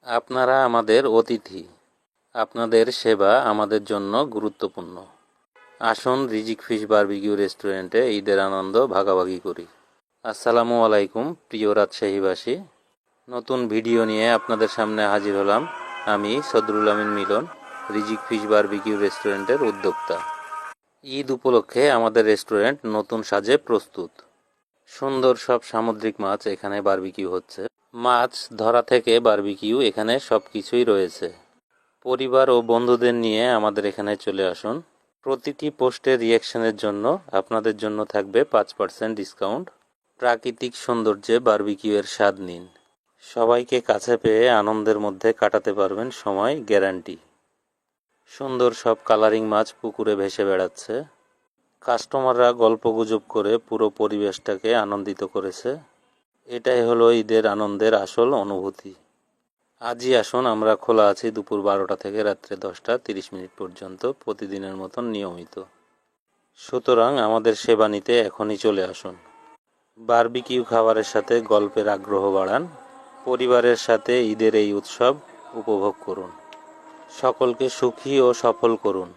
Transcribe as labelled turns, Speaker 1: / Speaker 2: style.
Speaker 1: আপনারা আমাদের অতিথি, আপনাদের সেবা আমাদের জন্য গুরুত্বপূর্ণ। আসুন রিজিক ফিশ বারবিকিউ রেস্টুরেন্টে ঈদের আনন্দ ভাগাভাগি করি। আসসালামু আলাইকুম প্রিয় রাজশাহীবাসী, নতুন ভিডিও নিয়ে আপনাদের সামনে হাজির হলাম। আমি সদরুল আমিন মিলন, রিজিক ফিশ বারবিকিউ রেস্টুরেন্টের উদ্যোক্তা। ঈদ উপলক্ষে আমাদের রেস্টুরেন্ট নতুন সাজে প্রস্তুত। সুন্দর সব সামুদ্রিক মাছ এখানে বারবিকিউ হচ্ছে। মাছ ধরা থেকে বারবিকিউ, এখানে সব কিছুই রয়েছে। পরিবার ও বন্ধুদের নিয়ে আমাদের এখানে চলে আসুন। প্রতিটি পোস্টের রিয়াকশনের জন্য আপনাদের জন্য থাকবে 5% ডিসকাউন্ট। প্রাকৃতিক সৌন্দর্যে বারবিকিউ এর স্বাদ নিন। সবাইকে কাছে পেয়ে আনন্দের মধ্যে কাটাতে পারবেন সময়, গ্যারান্টি। সুন্দর সব কালারিং মাছ পুকুরে ভেসে বেড়াচ্ছে। কাস্টমাররা গল্পগুজব করে পুরো পরিবেশটাকে আনন্দিত করেছে। এটাই হলো ঈদের আনন্দের আসল অনুভূতি। আজই আসুন, আমরা খোলা আছি দুপুর 12টা থেকে রাত্রে 10টা 30 মিনিট পর্যন্ত, প্রতিদিনের মতন নিয়মিত। সুতরাং আমাদের সেবা নিতে এখনই চলে আসুন। বারবিকিউ খাবারের সাথে গল্পের আগ্রহ বাড়ান। পরিবারের সাথে ঈদের এই উৎসব উপভোগ করুন। সকলকে সুখী ও সফল করুন।